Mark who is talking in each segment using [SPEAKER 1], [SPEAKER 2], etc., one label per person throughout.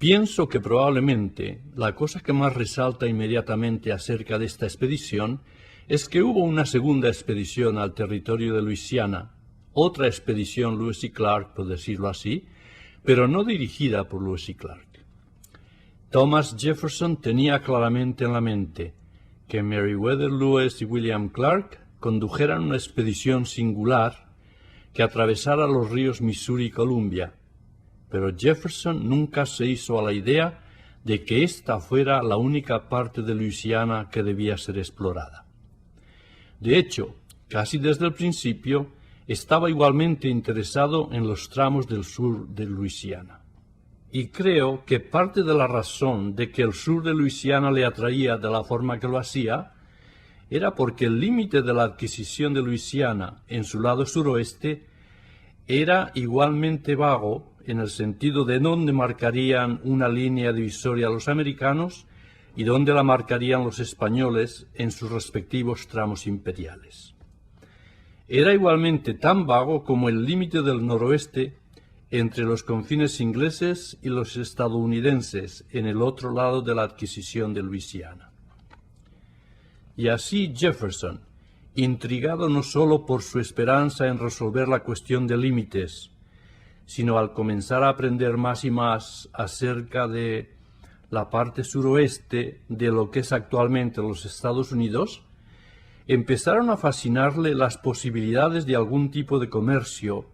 [SPEAKER 1] Pienso que probablemente la cosa que más resalta inmediatamente acerca de esta expedición es que hubo una segunda expedición al territorio de Luisiana, otra expedición Lewis y Clark, por decirlo así, pero no dirigida por Lewis y Clark. Thomas Jefferson tenía claramente en la mente que Meriwether Lewis y William Clark condujeran una expedición singular que atravesara los ríos Missouri y Columbia, pero Jefferson nunca se hizo a la idea de que esta fuera la única parte de Luisiana que debía ser explorada. De hecho, casi desde el principio, estaba igualmente interesado en los tramos del sur de Luisiana. Y creo que parte de la razón de que el sur de Luisiana le atraía de la forma que lo hacía era porque el límite de la adquisición de Luisiana en su lado suroeste era igualmente vago en el sentido de dónde marcarían una línea divisoria los americanos y dónde la marcarían los españoles en sus respectivos tramos imperiales. Era igualmente tan vago como el límite del noroeste entre los confines ingleses y los estadounidenses en el otro lado de la adquisición de Luisiana. Y así Jefferson, intrigado no sólo por su esperanza en resolver la cuestión de límites, sino al comenzar a aprender más y más acerca de la parte suroeste de lo que es actualmente los Estados Unidos, empezaron a fascinarle las posibilidades de algún tipo de comercio,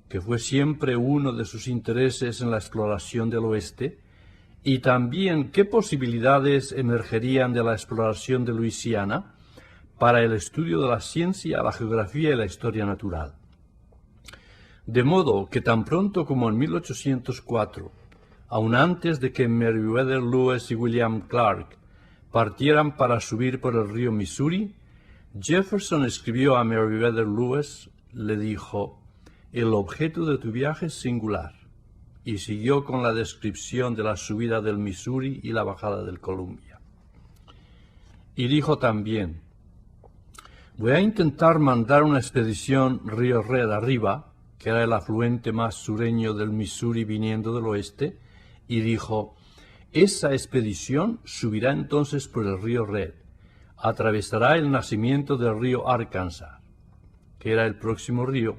[SPEAKER 1] que fue siempre uno de sus intereses en la exploración del oeste, y también qué posibilidades emergerían de la exploración de Luisiana para el estudio de la ciencia, la geografía y la historia natural. De modo que tan pronto como en 1804, aun antes de que Meriwether Lewis y William Clark partieran para subir por el río Missouri, Jefferson escribió a Meriwether Lewis, le dijo: «El objeto de tu viaje es singular», y siguió con la descripción de la subida del Missouri y la bajada del Columbia. Y dijo también: «Voy a intentar mandar una expedición Río Red arriba», que era el afluente más sureño del Missouri viniendo del oeste, y dijo: «Esa expedición subirá entonces por el río Red, atravesará el nacimiento del río Arkansas», que era el próximo río,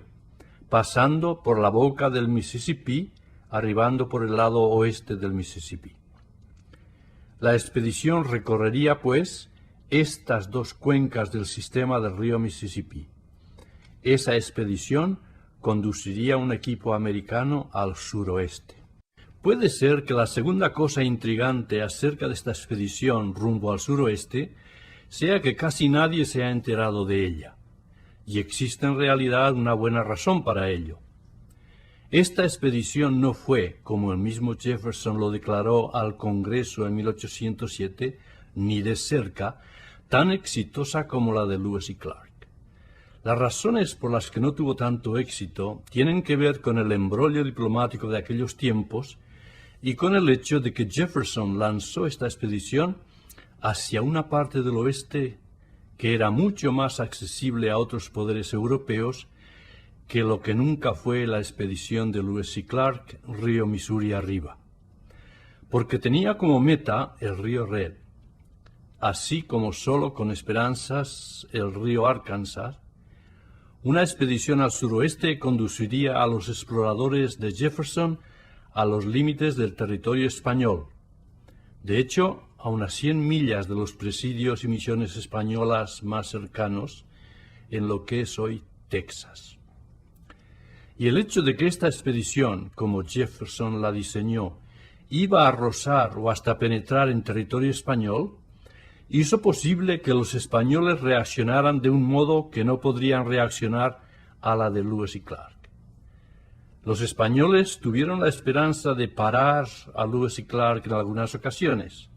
[SPEAKER 1] pasando por la boca del Mississippi, arribando por el lado oeste del Mississippi. La expedición recorrería, pues, estas dos cuencas del sistema del río Mississippi. Esa expedición conduciría un equipo americano al suroeste. Puede ser que la segunda cosa intrigante acerca de esta expedición rumbo al suroeste sea que casi nadie se ha enterado de ella, y existe en realidad una buena razón para ello. Esta expedición no fue, como el mismo Jefferson lo declaró al Congreso en 1807, ni de cerca, tan exitosa como la de Lewis y Clark. Las razones por las que no tuvo tanto éxito tienen que ver con el embrollo diplomático de aquellos tiempos y con el hecho de que Jefferson lanzó esta expedición hacia una parte del oeste que era mucho más accesible a otros poderes europeos que lo que nunca fue la expedición de Lewis y Clark, río Missouri arriba, porque tenía como meta el río Red, así como solo con esperanzas el río Arkansas. Una expedición al suroeste conduciría a los exploradores de Jefferson a los límites del territorio español, de hecho, a unas 100 millas de los presidios y misiones españolas más cercanos, en lo que es hoy Texas. Y el hecho de que esta expedición, como Jefferson la diseñó, iba a rozar o hasta penetrar en territorio español, hizo posible que los españoles reaccionaran de un modo que no podrían reaccionar a la de Lewis y Clark. Los españoles tuvieron la esperanza de parar a Lewis y Clark en algunas ocasiones.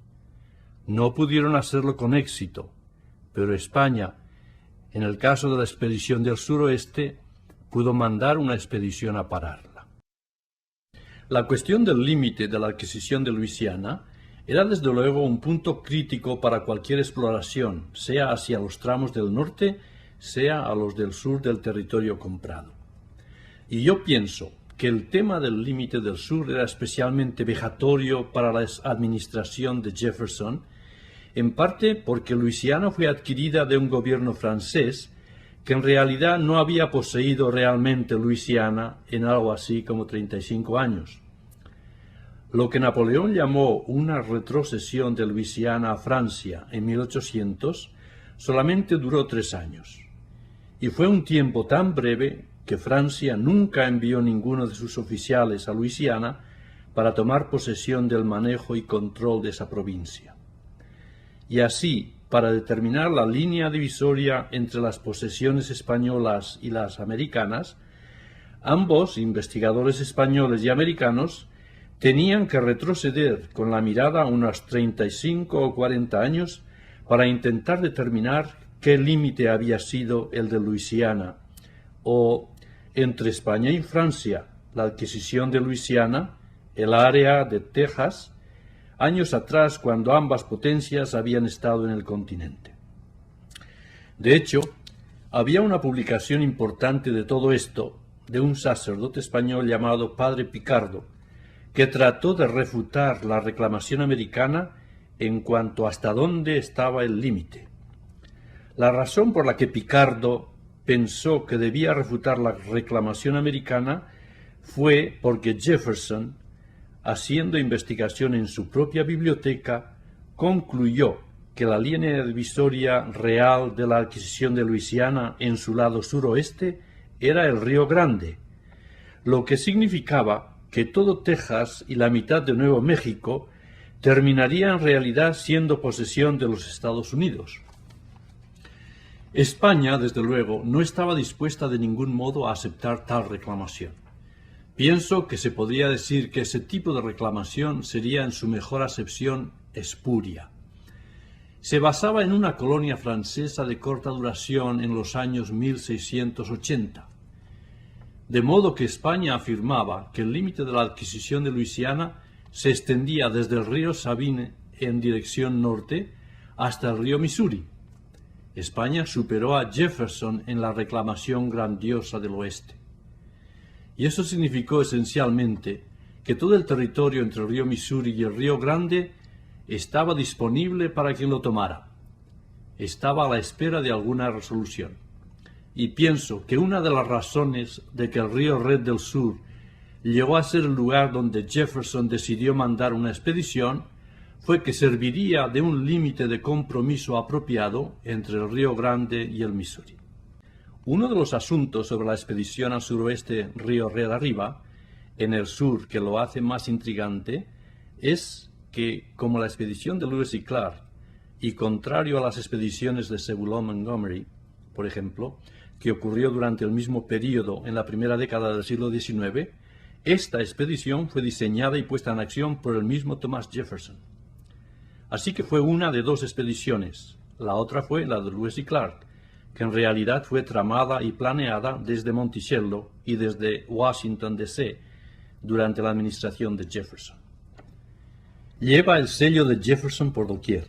[SPEAKER 1] No pudieron hacerlo con éxito, pero España, en el caso de la expedición del suroeste, pudo mandar una expedición a pararla. La cuestión del límite de la adquisición de Luisiana era desde luego un punto crítico para cualquier exploración, sea hacia los tramos del norte, sea a los del sur del territorio comprado. Y yo pienso que el tema del límite del sur era especialmente vejatorio para la administración de Jefferson, en parte porque Luisiana fue adquirida de un gobierno francés que en realidad no había poseído realmente Luisiana en algo así como 35 años. Lo que Napoleón llamó una retrocesión de Luisiana a Francia en 1800 solamente duró 3 años, y fue un tiempo tan breve que Francia nunca envió ninguno de sus oficiales a Luisiana para tomar posesión del manejo y control de esa provincia. Y así, para determinar la línea divisoria entre las posesiones españolas y las americanas, ambos, investigadores españoles y americanos, tenían que retroceder con la mirada unos 35 o 40 años para intentar determinar qué límite había sido el de Luisiana, o entre España y Francia, la adquisición de Luisiana, el área de Texas, años atrás cuando ambas potencias habían estado en el continente. De hecho, había una publicación importante de todo esto de un sacerdote español llamado Padre Picardo, que trató de refutar la reclamación americana en cuanto hasta dónde estaba el límite. La razón por la que Picardo pensó que debía refutar la reclamación americana fue porque Jefferson, haciendo investigación en su propia biblioteca, concluyó que la línea divisoria real de la adquisición de Luisiana en su lado suroeste era el Río Grande, lo que significaba que todo Texas y la mitad de Nuevo México terminaría en realidad siendo posesión de los Estados Unidos. España, desde luego, no estaba dispuesta de ningún modo a aceptar tal reclamación. Pienso que se podría decir que ese tipo de reclamación sería en su mejor acepción espuria. Se basaba en una colonia francesa de corta duración en los años 1680. De modo que España afirmaba que el límite de la adquisición de Luisiana se extendía desde el río Sabine en dirección norte hasta el río Missouri. España superó a Jefferson en la reclamación grandiosa del oeste. Y eso significó esencialmente que todo el territorio entre el río Missouri y el río Grande estaba disponible para quien lo tomara. Estaba a la espera de alguna resolución. Y pienso que una de las razones de que el río Red del Sur llegó a ser el lugar donde Jefferson decidió mandar una expedición fue que serviría de un límite de compromiso apropiado entre el río Grande y el Missouri. Uno de los asuntos sobre la expedición al suroeste río Red arriba, en el sur, que lo hace más intrigante, es que, como la expedición de Lewis y Clark, y contrario a las expediciones de Zebulon Montgomery, por ejemplo, que ocurrió durante el mismo período en la primera década del siglo XIX, esta expedición fue diseñada y puesta en acción por el mismo Thomas Jefferson. Así que fue una de dos expediciones. La otra fue la de Lewis y Clark, que en realidad fue tramada y planeada desde Monticello y desde Washington, D.C., durante la administración de Jefferson. Lleva el sello de Jefferson por doquier.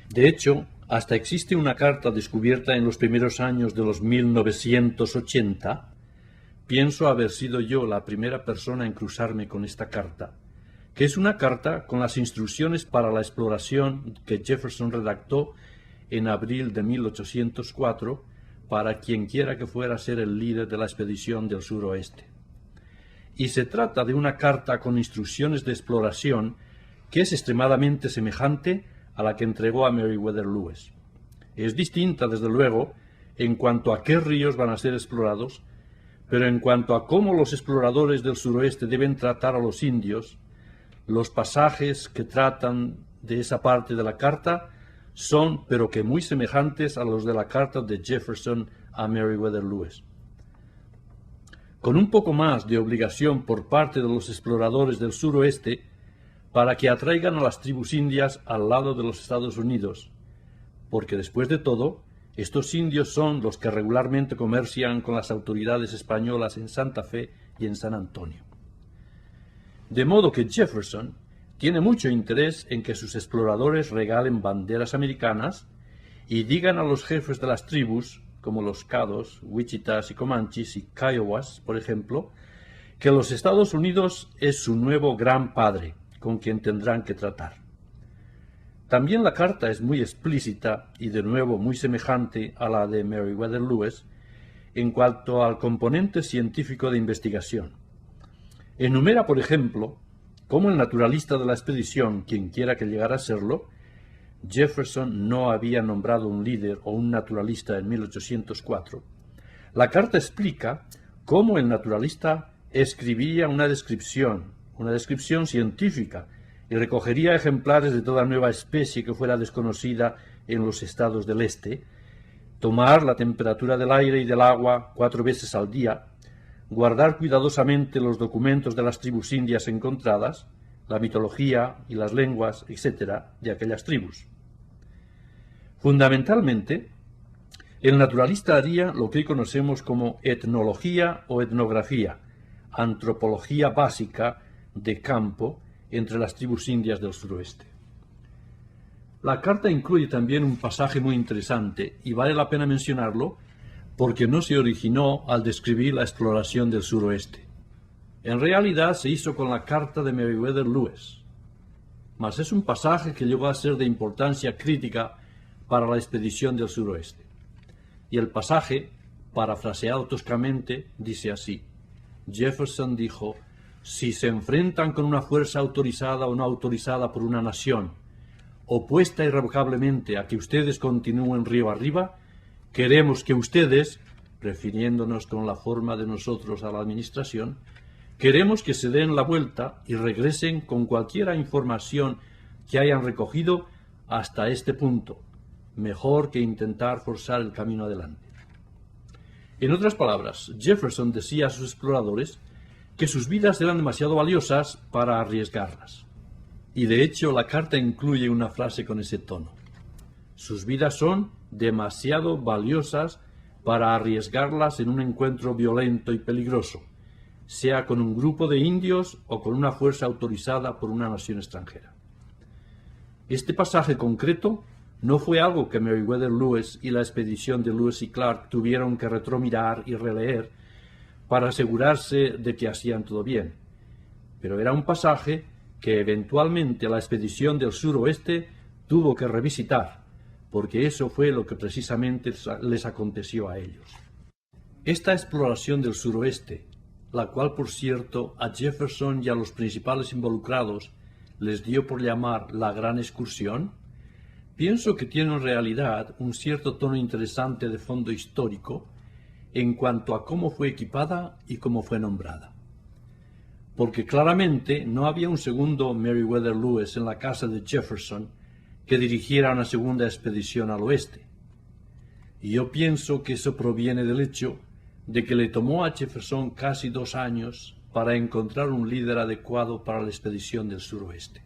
[SPEAKER 1] De hecho, hasta existe una carta descubierta en los primeros años de los 1980. Pienso haber sido yo la primera persona en cruzarme con esta carta, que es una carta con las instrucciones para la exploración que Jefferson redactó en abril de 1804 para quienquiera que fuera a ser el líder de la expedición del suroeste. Y se trata de una carta con instrucciones de exploración que es extremadamente semejante a la que entregó a Meriwether Lewis. Es distinta, desde luego, en cuanto a qué ríos van a ser explorados, pero en cuanto a cómo los exploradores del suroeste deben tratar a los indios, los pasajes que tratan de esa parte de la carta son, pero que muy semejantes a los de la carta de Jefferson a Meriwether Lewis. Con un poco más de obligación por parte de los exploradores del suroeste para que atraigan a las tribus indias al lado de los Estados Unidos, porque después de todo, estos indios son los que regularmente comercian con las autoridades españolas en Santa Fe y en San Antonio. De modo que Jefferson tiene mucho interés en que sus exploradores regalen banderas americanas y digan a los jefes de las tribus, como los Caddos, Wichitas y Comanches y Kiowas, por ejemplo, que los Estados Unidos es su nuevo gran padre, con quien tendrán que tratar. También la carta es muy explícita y de nuevo muy semejante a la de Meriwether Lewis en cuanto al componente científico de investigación. Enumera, por ejemplo, cómo el naturalista de la expedición, quien quiera que llegara a serlo, Jefferson no había nombrado un líder o un naturalista en 1804. La carta explica cómo el naturalista escribía una descripción científica, y recogería ejemplares de toda nueva especie que fuera desconocida en los estados del este, tomar la temperatura del aire y del agua 4 veces al día, guardar cuidadosamente los documentos de las tribus indias encontradas, la mitología y las lenguas, etc., de aquellas tribus. Fundamentalmente, el naturalista haría lo que hoy conocemos como etnología o etnografía, antropología básica de campo entre las tribus indias del suroeste. La carta incluye también un pasaje muy interesante y vale la pena mencionarlo porque no se originó al describir la exploración del suroeste. En realidad se hizo con la carta de Meriwether Lewis, mas es un pasaje que llegó a ser de importancia crítica para la expedición del suroeste. Y el pasaje, parafraseado toscamente, dice así: Jefferson dijo: si se enfrentan con una fuerza autorizada o no autorizada por una nación, opuesta irrevocablemente a que ustedes continúen río arriba, queremos que ustedes, refiriéndonos con la forma de nosotros a la administración, queremos que se den la vuelta y regresen con cualquier información que hayan recogido hasta este punto, mejor que intentar forzar el camino adelante. En otras palabras, Jefferson decía a sus exploradores que sus vidas eran demasiado valiosas para arriesgarlas. Y de hecho la carta incluye una frase con ese tono. Sus vidas son demasiado valiosas para arriesgarlas en un encuentro violento y peligroso, sea con un grupo de indios o con una fuerza autorizada por una nación extranjera. Este pasaje concreto no fue algo que Meriwether Lewis y la expedición de Lewis y Clark tuvieron que retromirar y releer para asegurarse de que hacían todo bien, pero era un pasaje que eventualmente la expedición del suroeste tuvo que revisitar, porque eso fue lo que precisamente les aconteció a ellos. Esta exploración del suroeste, la cual por cierto a Jefferson y a los principales involucrados les dio por llamar la Gran Excursión, pienso que tiene en realidad un cierto tono interesante de fondo histórico en cuanto a cómo fue equipada y cómo fue nombrada. Porque claramente no había un segundo Meriwether Lewis en la casa de Jefferson que dirigiera una segunda expedición al oeste. Y yo pienso que eso proviene del hecho de que le tomó a Jefferson casi 2 años para encontrar un líder adecuado para la expedición del suroeste.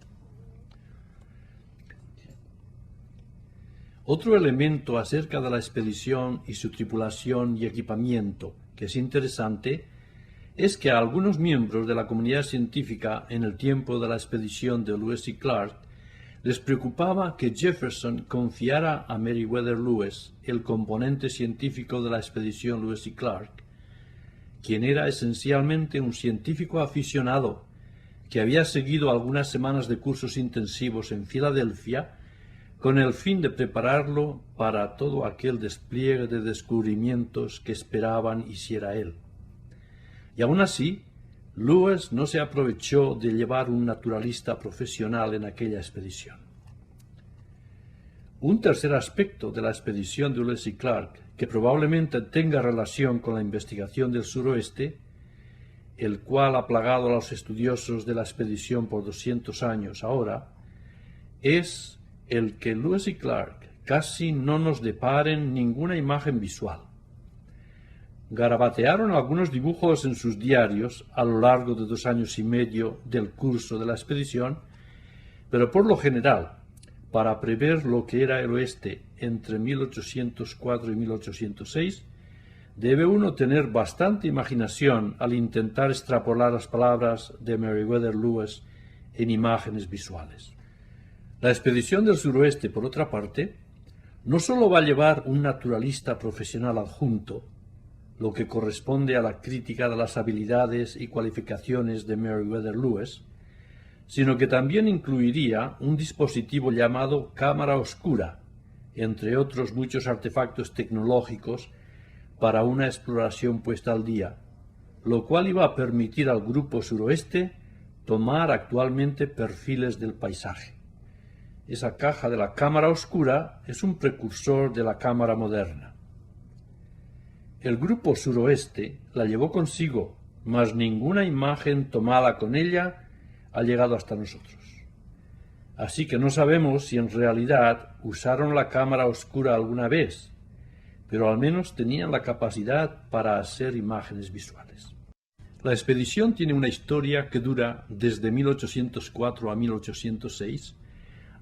[SPEAKER 1] Otro elemento acerca de la expedición y su tripulación y equipamiento que es interesante es que a algunos miembros de la comunidad científica en el tiempo de la expedición de Lewis y Clark les preocupaba que Jefferson confiara a Meriwether Lewis el componente científico de la expedición Lewis y Clark, quien era esencialmente un científico aficionado que había seguido algunas semanas de cursos intensivos en Filadelfia con el fin de prepararlo para todo aquel despliegue de descubrimientos que esperaban hiciera él. Y aún así, Lewis no se aprovechó de llevar un naturalista profesional en aquella expedición. Un tercer aspecto de la expedición de Lewis y Clark, que probablemente tenga relación con la investigación del suroeste, el cual ha plagado a los estudiosos de la expedición por 200 años ahora, es el que Lewis y Clark casi no nos deparen ninguna imagen visual. Garabatearon algunos dibujos en sus diarios a lo largo de 2 años y medio del curso de la expedición, pero por lo general, para prever lo que era el oeste entre 1804 y 1806, debe uno tener bastante imaginación al intentar extrapolar las palabras de Meriwether Lewis en imágenes visuales. La expedición del suroeste, por otra parte, no solo va a llevar un naturalista profesional adjunto, lo que corresponde a la crítica de las habilidades y cualificaciones de Meriwether Lewis, sino que también incluiría un dispositivo llamado cámara oscura, entre otros muchos artefactos tecnológicos para una exploración puesta al día, lo cual iba a permitir al Grupo Suroeste tomar actualmente perfiles del paisaje. Esa caja de la cámara oscura es un precursor de la cámara moderna. El Grupo Suroeste la llevó consigo, mas ninguna imagen tomada con ella ha llegado hasta nosotros. Así que no sabemos si en realidad usaron la cámara oscura alguna vez, pero al menos tenían la capacidad para hacer imágenes visuales. La expedición tiene una historia que dura desde 1804 a 1806,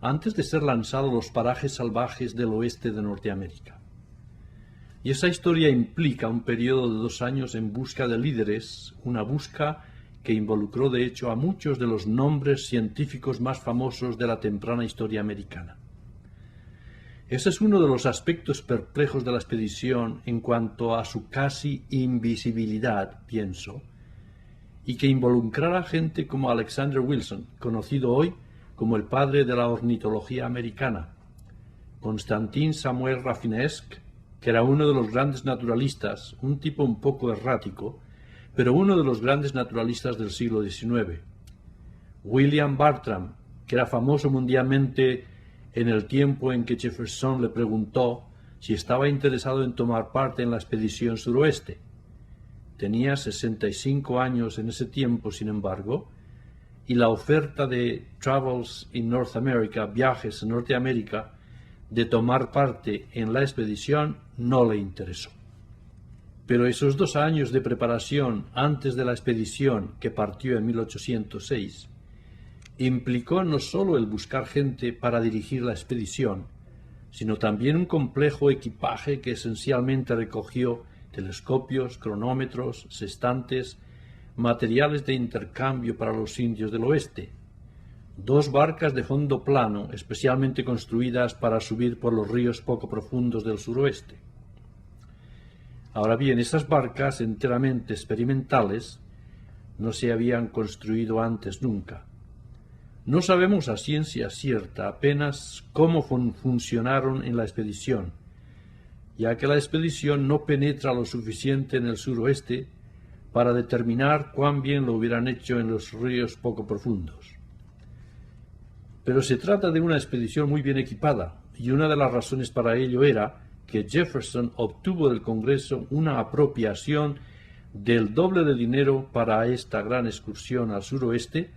[SPEAKER 1] antes de ser lanzado a los parajes salvajes del oeste de Norteamérica. Y esa historia implica un periodo de 2 años en busca de líderes, una busca que involucró de hecho a muchos de los nombres científicos más famosos de la temprana historia americana. Ese es uno de los aspectos perplejos de la expedición en cuanto a su casi invisibilidad, pienso, y que involucrara a gente como Alexander Wilson, conocido hoy como el padre de la ornitología americana, Constantin Samuel Rafinesque, que era uno de los grandes naturalistas, un tipo un poco errático, pero uno de los grandes naturalistas del siglo XIX. William Bartram, que era famoso mundialmente en el tiempo en que Jefferson le preguntó si estaba interesado en tomar parte en la expedición suroeste. Tenía 65 años en ese tiempo, sin embargo, y la oferta de Travels in North America, viajes en Norteamérica, de tomar parte en la expedición no le interesó. Pero esos 2 años de preparación antes de la expedición que partió en 1806 implicó no solo el buscar gente para dirigir la expedición, sino también un complejo equipaje que esencialmente recogió telescopios, cronómetros, sextantes, materiales de intercambio para los indios del oeste, 2 barcas de fondo plano especialmente construidas para subir por los ríos poco profundos del suroeste. Ahora bien, esas barcas enteramente experimentales no se habían construido antes nunca. No sabemos a ciencia cierta apenas cómo funcionaron en la expedición, ya que la expedición no penetra lo suficiente en el suroeste para determinar cuán bien lo hubieran hecho en los ríos poco profundos. Pero se trata de una expedición muy bien equipada, y una de las razones para ello era que Jefferson obtuvo del Congreso una apropiación del doble de dinero para esta gran excursión al suroeste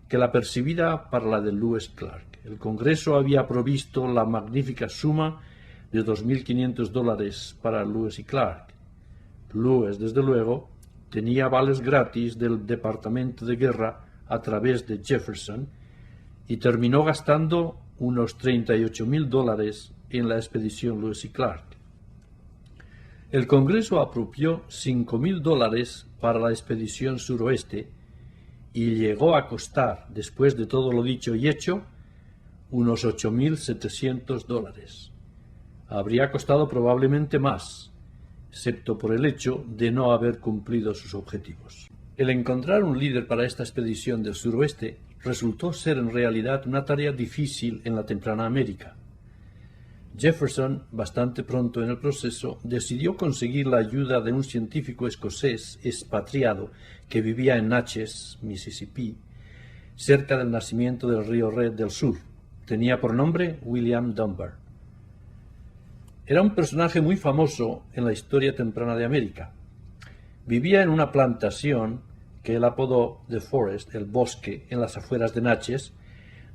[SPEAKER 1] que la percibida para la de Lewis Clark. El Congreso había provisto la magnífica suma de $2.500 para Lewis y Clark. Lewis, desde luego, tenía vales gratis del Departamento de Guerra a través de Jefferson y terminó gastando unos $38.000 en la expedición Lewis y Clark. El Congreso apropió $5.000 para la expedición suroeste y llegó a costar, después de todo lo dicho y hecho, unos $8.700. Habría costado probablemente más, excepto por el hecho de no haber cumplido sus objetivos. El encontrar un líder para esta expedición del suroeste resultó ser en realidad una tarea difícil en la temprana América. Jefferson, bastante pronto en el proceso, decidió conseguir la ayuda de un científico escocés expatriado que vivía en Natchez, Mississippi, cerca del nacimiento del río Red del Sur. Tenía por nombre William Dunbar. Era un personaje muy famoso en la historia temprana de América. Vivía en una plantación que él apodó The Forest, el bosque, en las afueras de Natchez,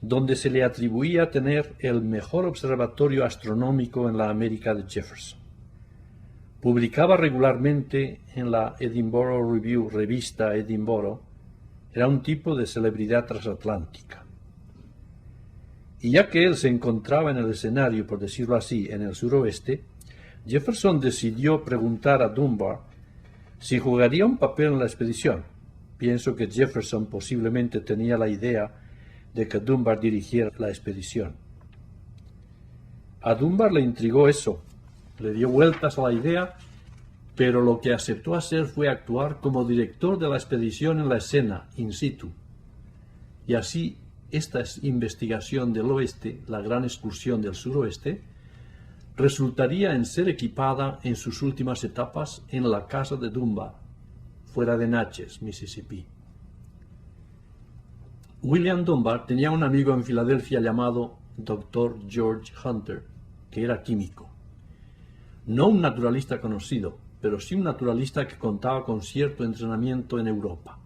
[SPEAKER 1] donde se le atribuía tener el mejor observatorio astronómico en la América de Jefferson. Publicaba regularmente en la Edinburgh Review, revista Edinburgh. Era un tipo de celebridad transatlántica. Y ya que él se encontraba en el escenario, por decirlo así, en el suroeste, Jefferson decidió preguntar a Dunbar si jugaría un papel en la expedición. Pienso que Jefferson posiblemente tenía la idea de que Dunbar dirigiera la expedición. A Dunbar le intrigó eso, le dio vueltas a la idea pero lo que aceptó hacer fue actuar como director de la expedición en la escena, in situ. Y así, esta investigación del oeste, la gran excursión del suroeste, resultaría en ser equipada en sus últimas etapas en la casa de Dunbar, fuera de Natchez, Mississippi. William Dunbar tenía un amigo en Filadelfia llamado Dr. George Hunter, que era químico. No un naturalista conocido, pero sí un naturalista que contaba con cierto entrenamiento en Europa.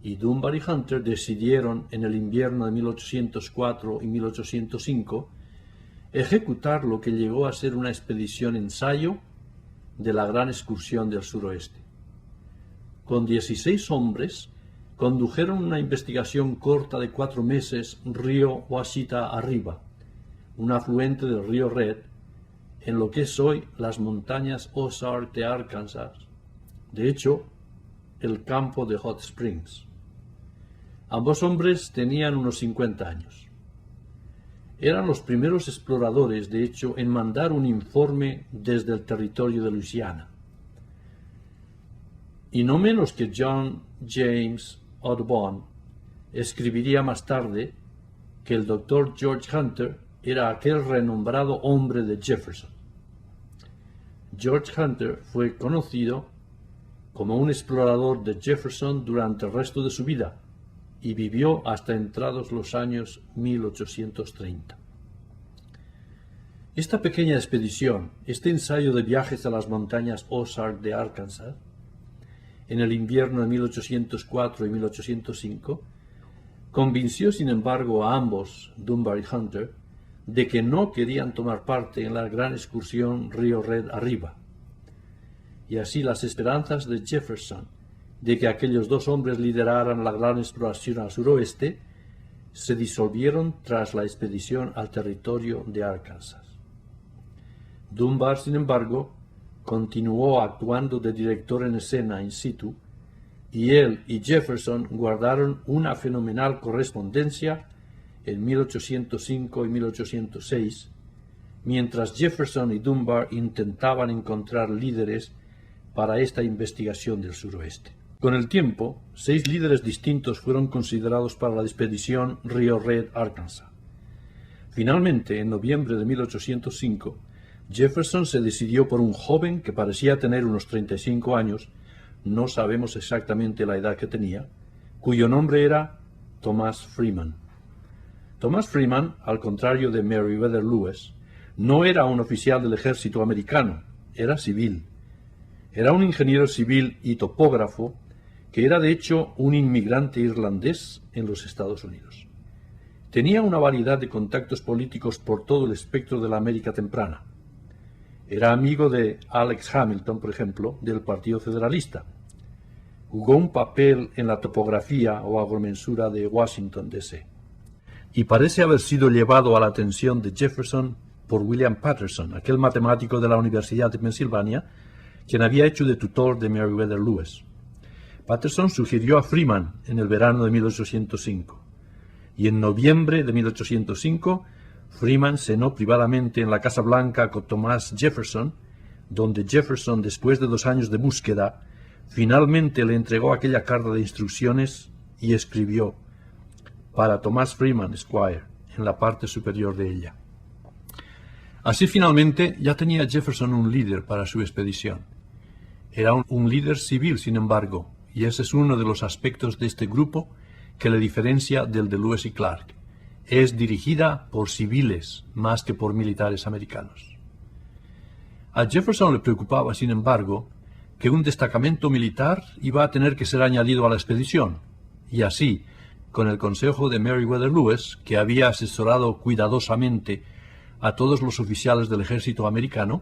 [SPEAKER 1] Y Dunbar y Hunter decidieron en el invierno de 1804 y 1805 ejecutar lo que llegó a ser una expedición ensayo de la gran excursión del suroeste. Con 16 hombres, condujeron una investigación corta de 4 meses río Washita arriba, un afluente del río Red, en lo que es hoy las montañas Ozark de Arkansas, de hecho, el campo de Hot Springs. Ambos hombres tenían unos 50 años. Eran los primeros exploradores, de hecho, en mandar un informe desde el territorio de Luisiana. Y no menos que John James Audubon escribiría más tarde que el Dr. George Hunter era aquel renombrado hombre de Jefferson. George Hunter fue conocido como un explorador de Jefferson durante el resto de su vida y vivió hasta entrados los años 1830. Esta pequeña expedición, este ensayo de viajes a las montañas Ozark de Arkansas, en el invierno de 1804 y 1805, convenció sin embargo a ambos, Dunbar y Hunter, de que no querían tomar parte en la gran excursión Río Red arriba. Y así las esperanzas de Jefferson de que aquellos dos hombres lideraran la gran exploración al suroeste se disolvieron tras la expedición al territorio de Arkansas. Dunbar, sin embargo, continuó actuando de director en escena in situ, y él y Jefferson guardaron una fenomenal correspondencia en 1805 y 1806, mientras Jefferson y Dunbar intentaban encontrar líderes para esta investigación del suroeste. Con el tiempo, 6 líderes distintos fueron considerados para la expedición Río Red, Arkansas. Finalmente, en noviembre de 1805, Jefferson se decidió por un joven que parecía tener unos 35 años, no sabemos exactamente la edad que tenía, cuyo nombre era Thomas Freeman. Thomas Freeman, al contrario de Meriwether Lewis, no era un oficial del ejército americano, era civil. Era un ingeniero civil y topógrafo que era de hecho un inmigrante irlandés en los Estados Unidos. Tenía una variedad de contactos políticos por todo el espectro de la América temprana. Era amigo de Alex Hamilton, por ejemplo, del Partido Federalista. Jugó un papel en la topografía o agromensura de Washington, D.C. Y parece haber sido llevado a la atención de Jefferson por William Patterson, aquel matemático de la Universidad de Pensilvania, quien había hecho de tutor de Meriwether Lewis. Patterson sugirió a Freeman en el verano de 1805, y en noviembre de 1805 Freeman cenó privadamente en la Casa Blanca con Thomas Jefferson, donde Jefferson, después de 2 años de búsqueda, finalmente le entregó aquella carta de instrucciones y escribió para Thomas Freeman, Esquire, en la parte superior de ella. Así finalmente ya tenía Jefferson un líder para su expedición. Era un líder civil, sin embargo, y ese es uno de los aspectos de este grupo que le diferencia del de Lewis y Clark. Es dirigida por civiles más que por militares americanos. A Jefferson le preocupaba, sin embargo, que un destacamento militar iba a tener que ser añadido a la expedición, y así, con el consejo de Meriwether Lewis, que había asesorado cuidadosamente a todos los oficiales del ejército americano,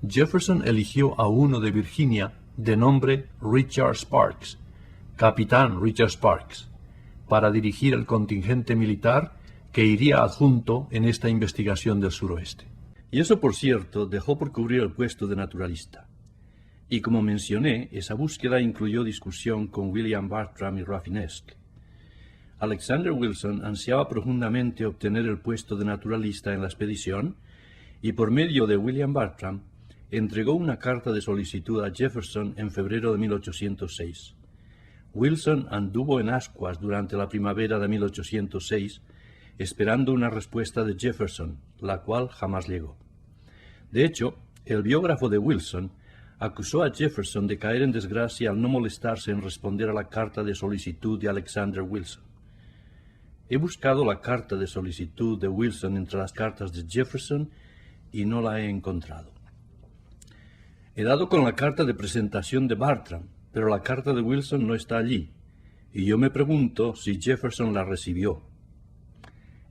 [SPEAKER 1] Jefferson eligió a uno de Virginia de nombre Richard Sparks, capitán Richard Sparks, para dirigir el contingente militar que iría adjunto en esta investigación del suroeste. Y eso, por cierto, dejó por cubrir el puesto de naturalista. Y como mencioné, esa búsqueda incluyó discusión con William Bartram y Rafinesque. Alexander Wilson ansiaba profundamente obtener el puesto de naturalista en la expedición, y por medio de William Bartram entregó una carta de solicitud a Jefferson en febrero de 1806. Wilson anduvo en ascuas durante la primavera de 1806, esperando una respuesta de Jefferson, la cual jamás llegó. De hecho, el biógrafo de Wilson acusó a Jefferson de caer en desgracia al no molestarse en responder a la carta de solicitud de Alexander Wilson. He buscado la carta de solicitud de Wilson entre las cartas de Jefferson y no la he encontrado. He dado con la carta de presentación de Bartram, pero la carta de Wilson no está allí, y yo me pregunto si Jefferson la recibió.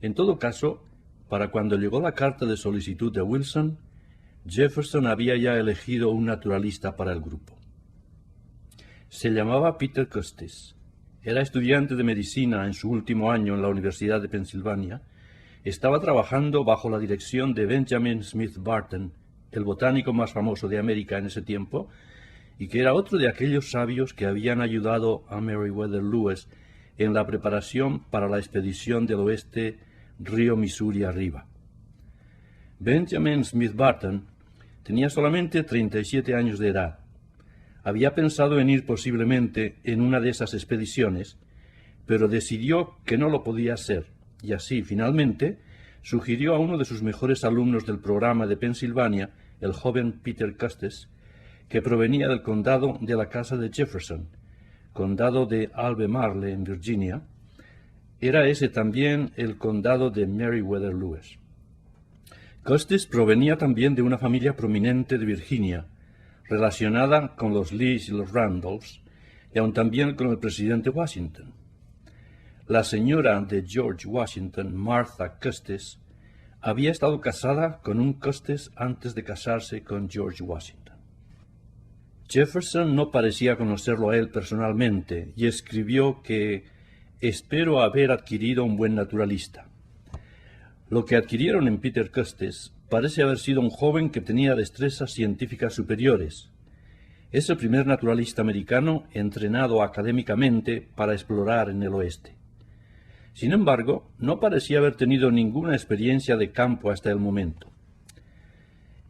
[SPEAKER 1] En todo caso, para cuando llegó la carta de solicitud de Wilson, Jefferson había ya elegido un naturalista para el grupo. Se llamaba Peter Custis. Era estudiante de medicina en su último año en la Universidad de Pensilvania. Estaba trabajando bajo la dirección de Benjamin Smith Barton, el botánico más famoso de América en ese tiempo, y que era otro de aquellos sabios que habían ayudado a Meriwether Lewis en la preparación para la expedición del oeste río Missouri arriba. Benjamin Smith Barton tenía solamente 37 años de edad. Había pensado en ir posiblemente en una de esas expediciones, pero decidió que no lo podía hacer, y así, finalmente, sugirió a uno de sus mejores alumnos del programa de Pensilvania, el joven Peter Custis, que provenía del condado de la casa de Jefferson, condado de Albemarle en Virginia. Era ese también el condado de Meriwether Lewis. Custis provenía también de una familia prominente de Virginia, relacionada con los Lees y los Randolphs, y aun también con el presidente Washington. La señora de George Washington, Martha Custis, había estado casada con un Custis antes de casarse con George Washington. Jefferson no parecía conocerlo a él personalmente y escribió que «espero haber adquirido un buen naturalista». Lo que adquirieron en Peter Custis parece haber sido un joven que tenía destrezas científicas superiores. Es el primer naturalista americano entrenado académicamente para explorar en el oeste. Sin embargo, no parecía haber tenido ninguna experiencia de campo hasta el momento.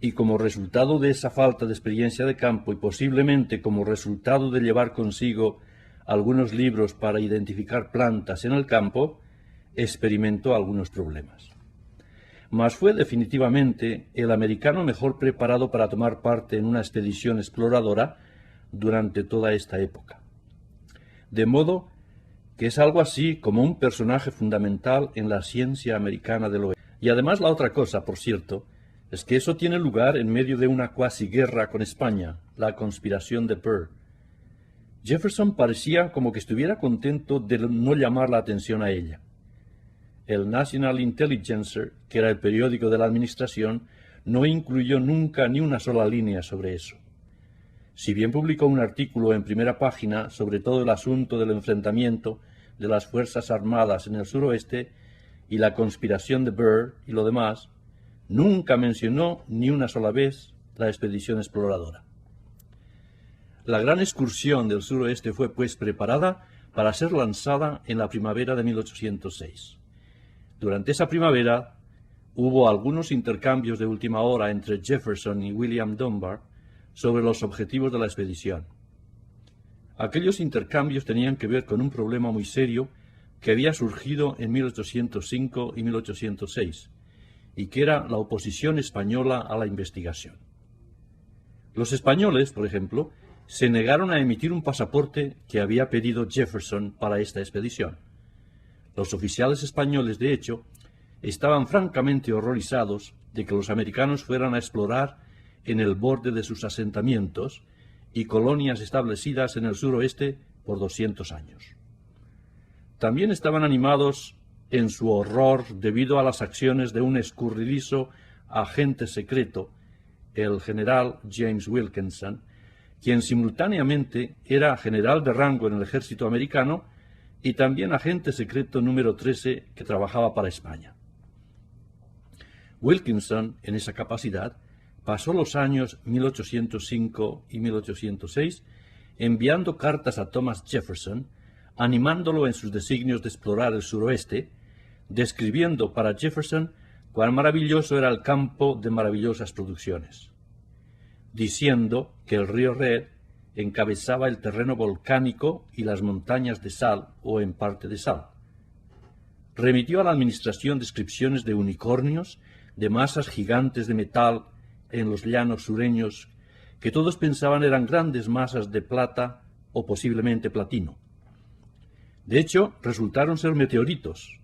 [SPEAKER 1] Y como resultado de esa falta de experiencia de campo y posiblemente como resultado de llevar consigo algunos libros para identificar plantas en el campo, experimentó algunos problemas. Mas fue definitivamente el americano mejor preparado para tomar parte en una expedición exploradora durante toda esta época. De modo que es algo así como un personaje fundamental en la ciencia americana del oeste. Y además la otra cosa, por cierto, es que eso tiene lugar en medio de una cuasi guerra con España, la conspiración de Burr. Jefferson parecía como que estuviera contento de no llamar la atención a ella. El National Intelligencer, que era el periódico de la administración, no incluyó nunca ni una sola línea sobre eso. Si bien publicó un artículo en primera página sobre todo el asunto del enfrentamiento de las Fuerzas Armadas en el suroeste y la conspiración de Burr y lo demás, nunca mencionó ni una sola vez la expedición exploradora. La gran excursión del suroeste fue pues preparada para ser lanzada en la primavera de 1806. Durante esa primavera hubo algunos intercambios de última hora entre Jefferson y William Dunbar sobre los objetivos de la expedición. Aquellos intercambios tenían que ver con un problema muy serio que había surgido en 1805 y 1806, y que era la oposición española a la investigación. Los españoles, por ejemplo, se negaron a emitir un pasaporte que había pedido Jefferson para esta expedición. Los oficiales españoles, de hecho, estaban francamente horrorizados de que los americanos fueran a explorar en el borde de sus asentamientos y colonias establecidas en el suroeste por 200 años. También estaban animados en su horror debido a las acciones de un escurridizo agente secreto, el general James Wilkinson, quien simultáneamente era general de rango en el ejército americano y también agente secreto número 13 que trabajaba para España. Wilkinson, en esa capacidad, pasó los años 1805 y 1806 enviando cartas a Thomas Jefferson, animándolo en sus designios de explorar el suroeste, describiendo para Jefferson cuán maravilloso era el campo de maravillosas producciones. diciendo que el río Red encabezaba el terreno volcánico y las montañas de sal o en parte de sal. Remitió a la administración descripciones de unicornios, de masas gigantes de metal en los llanos sureños, que todos pensaban eran grandes masas de plata o posiblemente platino. De hecho, resultaron ser meteoritos.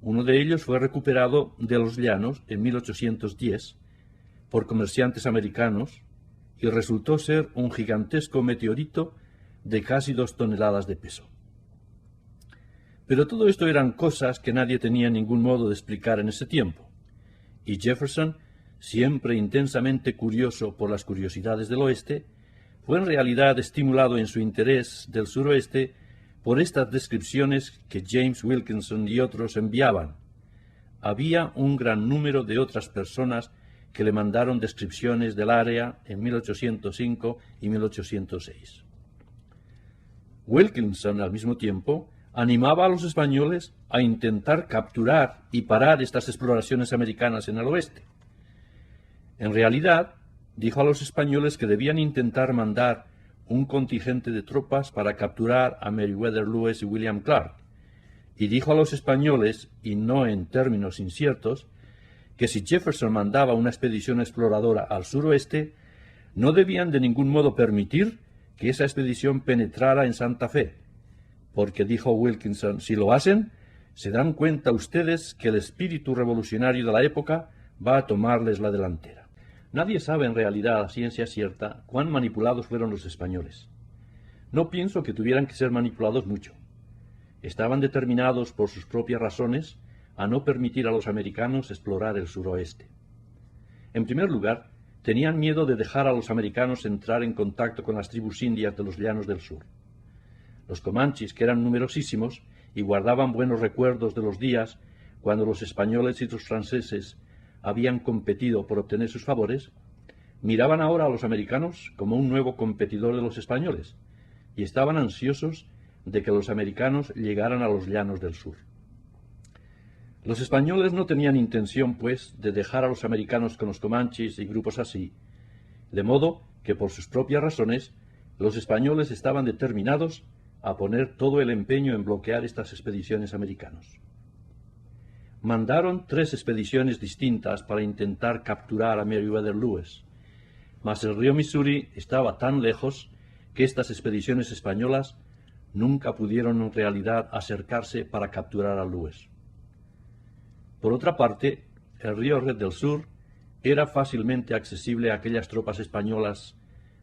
[SPEAKER 1] Uno de ellos fue recuperado de los llanos en 1810 por comerciantes americanos y resultó ser un gigantesco meteorito de casi 2 toneladas de peso. Pero todo esto eran cosas que nadie tenía ningún modo de explicar en ese tiempo, y Jefferson, siempre intensamente curioso por las curiosidades del oeste, fue en realidad estimulado en su interés del suroeste por estas descripciones que James Wilkinson y otros enviaban. Había un gran número de otras personas que le mandaron descripciones del área en 1805 y 1806. Wilkinson, al mismo tiempo, animaba a los españoles a intentar capturar y parar estas exploraciones americanas en el oeste. En realidad, dijo a los españoles que debían intentar mandar un contingente de tropas para capturar a Meriwether Lewis y William Clark, y dijo a los españoles, y no en términos inciertos, que si Jefferson mandaba una expedición exploradora al suroeste, no debían de ningún modo permitir que esa expedición penetrara en Santa Fe, porque, dijo Wilkinson, si lo hacen, se dan cuenta ustedes que el espíritu revolucionario de la época va a tomarles la delantera. Nadie sabe en realidad a ciencia cierta cuán manipulados fueron los españoles. No pienso que tuvieran que ser manipulados mucho. Estaban determinados por sus propias razones a no permitir a los americanos explorar el suroeste. En primer lugar, tenían miedo de dejar a los americanos entrar en contacto con las tribus indias de los llanos del sur. Los comanches, que eran numerosísimos y guardaban buenos recuerdos de los días cuando los españoles y los franceses habían competido por obtener sus favores, miraban ahora a los americanos como un nuevo competidor de los españoles y estaban ansiosos de que los americanos llegaran a los llanos del sur. Los españoles no tenían intención, pues, de dejar a los americanos con los comanches y grupos así, de modo que por sus propias razones los españoles estaban determinados a poner todo el empeño en bloquear estas expediciones americanas. Mandaron 3 expediciones distintas para intentar capturar a Meriwether Lewis, mas el río Missouri estaba tan lejos que estas expediciones españolas nunca pudieron en realidad acercarse para capturar a Lewis. Por otra parte, el río Red del Sur era fácilmente accesible a aquellas tropas españolas,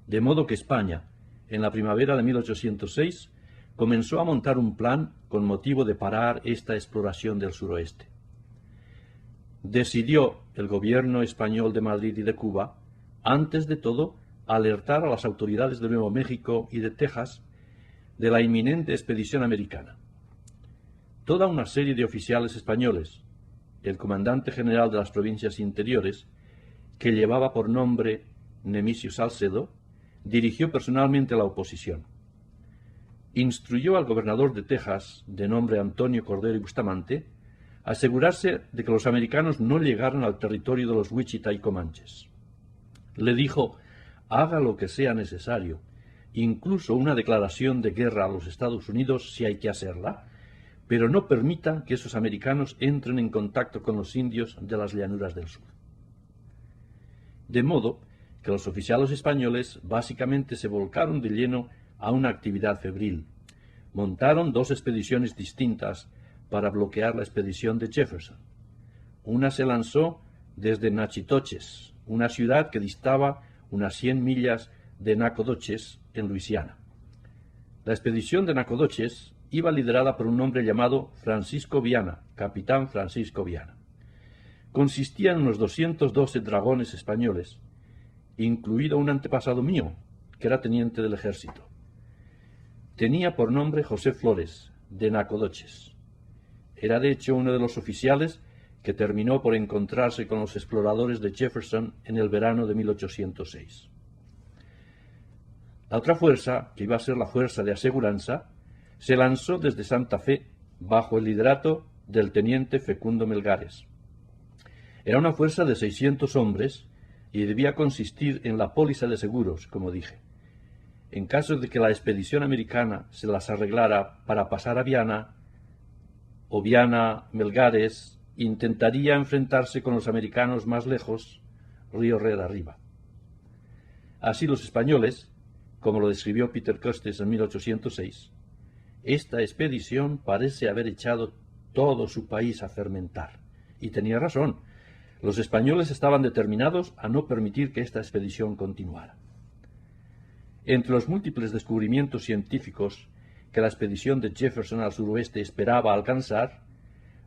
[SPEAKER 1] de modo que España, en la primavera de 1806, comenzó a montar un plan con motivo de parar esta exploración del suroeste. Decidió el gobierno español de Madrid y de Cuba, antes de todo, alertar a las autoridades de Nuevo México y de Texas de la inminente expedición americana. Toda una serie de oficiales españoles, el comandante general de las provincias interiores, que llevaba por nombre Nemesio Salcedo, dirigió personalmente la oposición. Instruyó al gobernador de Texas, de nombre Antonio Cordero y Bustamante, a asegurarse de que los americanos no llegaran al territorio de los Wichita y Comanches. Le dijo, haga lo que sea necesario, incluso una declaración de guerra a los Estados Unidos si hay que hacerla, pero no permita que esos americanos entren en contacto con los indios de las llanuras del sur. De modo que los oficiales españoles básicamente se volcaron de lleno a una actividad febril. Montaron 2 expediciones distintas para bloquear la expedición de Jefferson. Una se lanzó desde Natchitoches, una ciudad que distaba unas 100 millas de Nacogdoches, en Luisiana. La expedición de Nacogdoches iba liderada por un hombre llamado Francisco Viana, capitán Francisco Viana. Consistía en unos 212 dragones españoles, incluido un antepasado mío, que era teniente del ejército. Tenía por nombre José Flores, de Nacogdoches. Era de hecho uno de los oficiales que terminó por encontrarse con los exploradores de Jefferson en el verano de 1806. La otra fuerza, que iba a ser la fuerza de aseguranza, se lanzó desde Santa Fe bajo el liderato del teniente Fecundo Melgares. Era una fuerza de 600 hombres y debía consistir en la póliza de seguros, como dije. En caso de que la expedición americana se las arreglara para pasar a Viana, o Viana-Melgares, intentaría enfrentarse con los americanos más lejos, Río Red arriba. Así los españoles, como lo describió Peter Costes en 1806, esta expedición parece haber echado todo su país a fermentar. Y tenía razón. Los españoles estaban determinados a no permitir que esta expedición continuara. Entre los múltiples descubrimientos científicos que la expedición de Jefferson al suroeste esperaba alcanzar,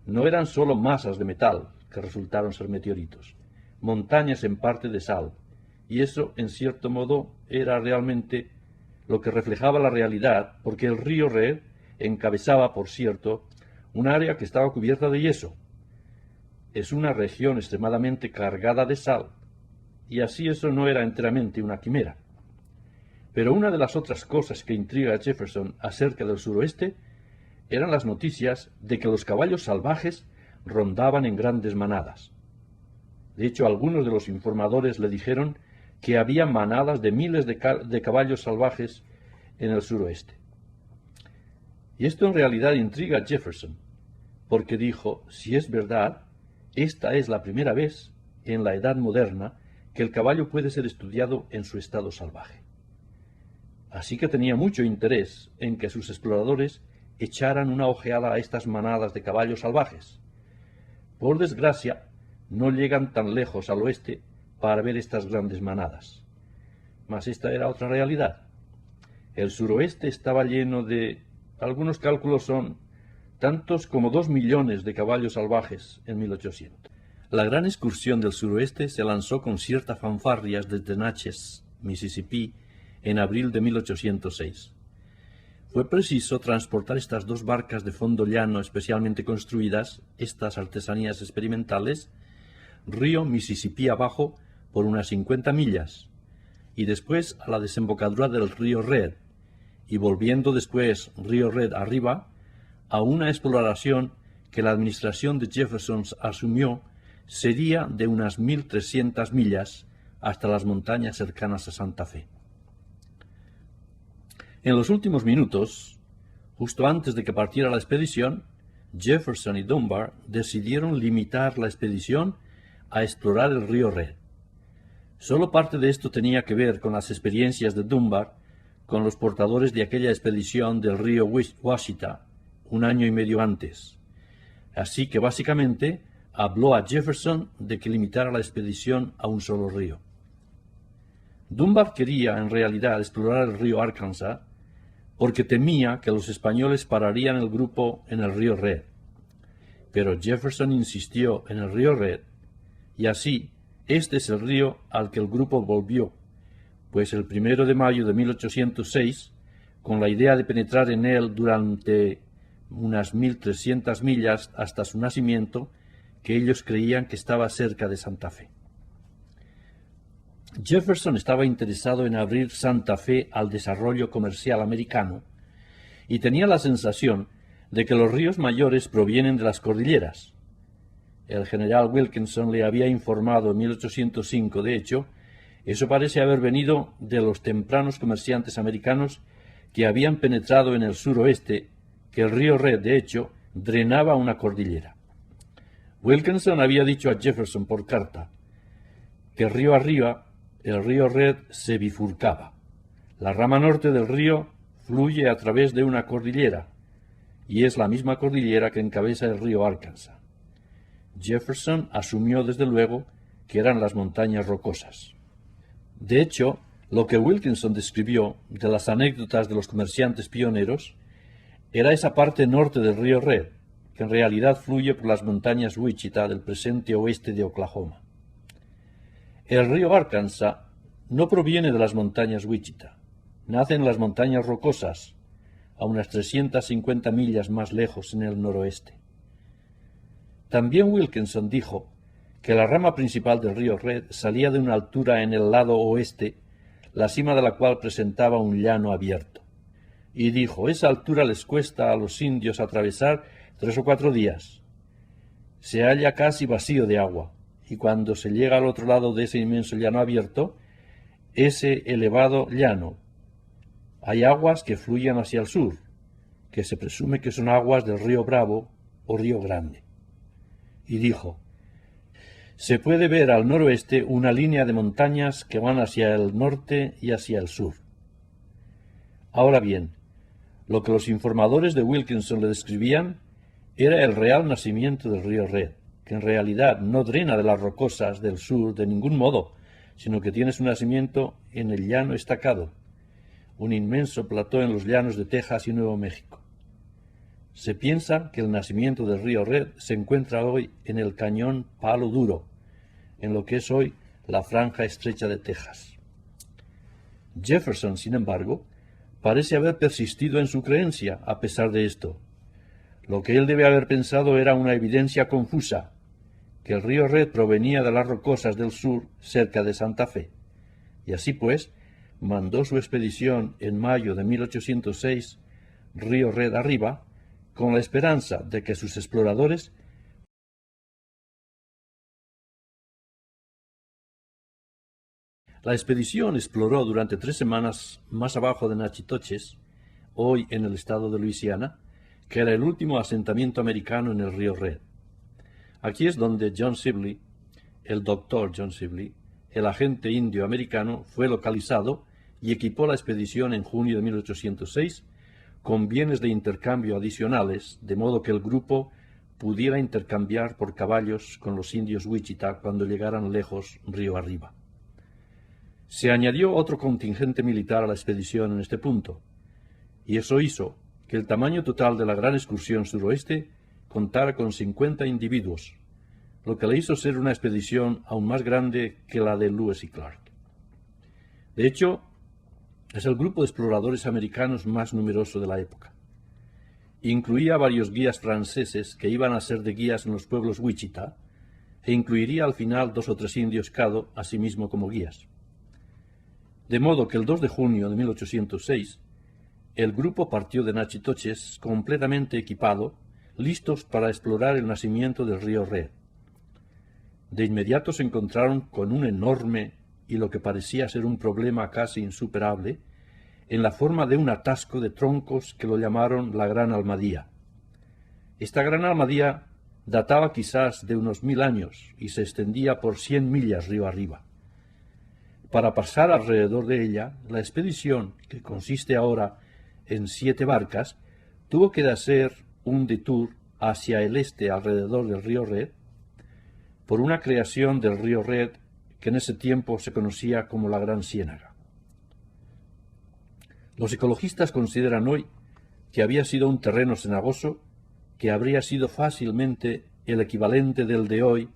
[SPEAKER 1] no eran sólo masas de metal, que resultaron ser meteoritos, montañas en parte de sal, y eso, en cierto modo, era realmente lo que reflejaba la realidad, porque el río Red encabezaba, por cierto, un área que estaba cubierta de yeso. Es una región extremadamente cargada de sal, y así eso no era enteramente una quimera. Pero una de las otras cosas que intriga a Jefferson acerca del suroeste eran las noticias de que los caballos salvajes rondaban en grandes manadas. De hecho, algunos de los informadores le dijeron que había manadas de miles de caballos salvajes en el suroeste. Y esto en realidad intriga a Jefferson, porque dijo, si es verdad, esta es la primera vez en la edad moderna que el caballo puede ser estudiado en su estado salvaje. Así que tenía mucho interés en que sus exploradores echaran una ojeada a estas manadas de caballos salvajes. Por desgracia, no llegan tan lejos al oeste para ver estas grandes manadas. Mas esta era otra realidad. El suroeste estaba lleno de, algunos cálculos son, tantos como 2 millones de caballos salvajes en 1800. La gran excursión del suroeste se lanzó con ciertas fanfarrias desde Natchez, Mississippi, en abril de 1806. Fue preciso transportar estas dos barcas de fondo llano especialmente construidas, estas artesanías experimentales, río Mississippi abajo por unas 50 millas, y después a la desembocadura del río Red, y volviendo después río Red arriba, a una exploración que la administración de Jefferson asumió sería de unas 1.300 millas hasta las montañas cercanas a Santa Fe. En los últimos minutos, justo antes de que partiera la expedición, Jefferson y Dunbar decidieron limitar la expedición a explorar el río Red. Solo parte de esto tenía que ver con las experiencias de Dunbar con los portadores de aquella expedición del río Washita, 1 año y medio antes. Así que básicamente habló a Jefferson de que limitara la expedición a un solo río. Dunbar quería en realidad explorar el río Arkansas porque temía que los españoles pararían el grupo en el río Red. Pero Jefferson insistió en el río Red, y así este es el río al que el grupo volvió, pues el 1 de mayo de 1806, con la idea de penetrar en él durante unas 1.300 millas hasta su nacimiento, que ellos creían que estaba cerca de Santa Fe. Jefferson estaba interesado en abrir Santa Fe al desarrollo comercial americano y tenía la sensación de que los ríos mayores provienen de las cordilleras. El general Wilkinson le había informado en 1805, de hecho, eso parece haber venido de los tempranos comerciantes americanos que habían penetrado en el suroeste, que el río Red, de hecho, drenaba una cordillera. Wilkinson había dicho a Jefferson por carta que río arriba el río Red se bifurcaba. La rama norte del río fluye a través de una cordillera, y es la misma cordillera que encabeza el río Arkansas. Jefferson asumió desde luego que eran las montañas rocosas. De hecho, lo que Wilkinson describió de las anécdotas de los comerciantes pioneros era esa parte norte del río Red, que en realidad fluye por las montañas Wichita del presente oeste de Oklahoma. El río Arkansas no proviene de las montañas Wichita, nace en las montañas rocosas, a unas 350 millas más lejos en el noroeste. También Wilkinson dijo que la rama principal del río Red salía de una altura en el lado oeste, la cima de la cual presentaba un llano abierto. Y dijo, esa altura les cuesta a los indios atravesar 3 o 4 días. Se halla casi vacío de agua, y cuando se llega al otro lado de ese inmenso llano abierto, ese elevado llano, hay aguas que fluyen hacia el sur, que se presume que son aguas del río Bravo o río Grande. Y dijo, se puede ver al noroeste una línea de montañas que van hacia el norte y hacia el sur. Ahora bien, lo que los informadores de Wilkinson le describían era el real nacimiento del río Red, que en realidad no drena de las rocosas del sur de ningún modo, sino que tiene su nacimiento en el llano estacado, un inmenso plató en los llanos de Texas y Nuevo México. Se piensa que el nacimiento del río Red se encuentra hoy en el cañón Palo Duro, en lo que es hoy la franja estrecha de Texas. Jefferson, sin embargo, parece haber persistido en su creencia a pesar de esto. Lo que él debe haber pensado era una evidencia confusa, que el río Red provenía de las rocosas del sur cerca de Santa Fe, y así pues mandó su expedición en mayo de 1806, río Red arriba, con la esperanza de que sus exploradores La expedición exploró durante 3 semanas más abajo de Natchitoches, hoy en el estado de Luisiana, que era el último asentamiento americano en el río Red. Aquí es donde John Sibley, el doctor John Sibley, el agente indio americano, fue localizado y equipó la expedición en junio de 1806 con bienes de intercambio adicionales, de modo que el grupo pudiera intercambiar por caballos con los indios Wichita cuando llegaran lejos río arriba. Se añadió otro contingente militar a la expedición en este punto, y eso hizo que el tamaño total de la gran excursión suroeste contara con 50 individuos, lo que le hizo ser una expedición aún más grande que la de Lewis y Clark. De hecho, es el grupo de exploradores americanos más numeroso de la época. Incluía varios guías franceses que iban a ser de guías en los pueblos Wichita, e incluiría al final 2 o 3 indios Caddo, asimismo como guías. De modo que el 2 de junio de 1806, el grupo partió de Natchitoches completamente equipado, listos para explorar el nacimiento del río Red. De inmediato se encontraron con un enorme y lo que parecía ser un problema casi insuperable, en la forma de un atasco de troncos que lo llamaron la Gran Almadía. Esta Gran Almadía databa quizás de unos 1000 años y se extendía por 100 millas río arriba. Para pasar alrededor de ella, la expedición, que consiste ahora en 7 barcas, tuvo que hacer un detour hacia el este alrededor del río Red, por una creación del río Red que en ese tiempo se conocía como la Gran Ciénaga. Los ecologistas consideran hoy que había sido un terreno cenagoso que habría sido fácilmente el equivalente del de hoy,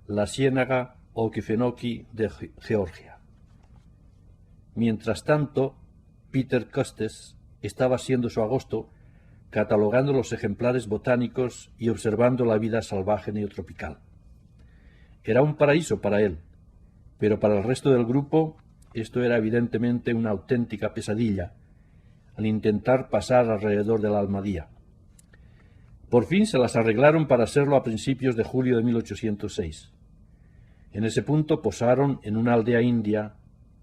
[SPEAKER 1] la Ciénaga Okefenokee de Georgia. Mientras tanto, Peter Custis estaba haciendo su agosto catalogando los ejemplares botánicos y observando la vida salvaje neotropical. Era un paraíso para él, pero para el resto del grupo esto era evidentemente una auténtica pesadilla, al intentar pasar alrededor de la Almadía. Por fin se las arreglaron para hacerlo a principios de julio de 1806. En ese punto posaron en una aldea india,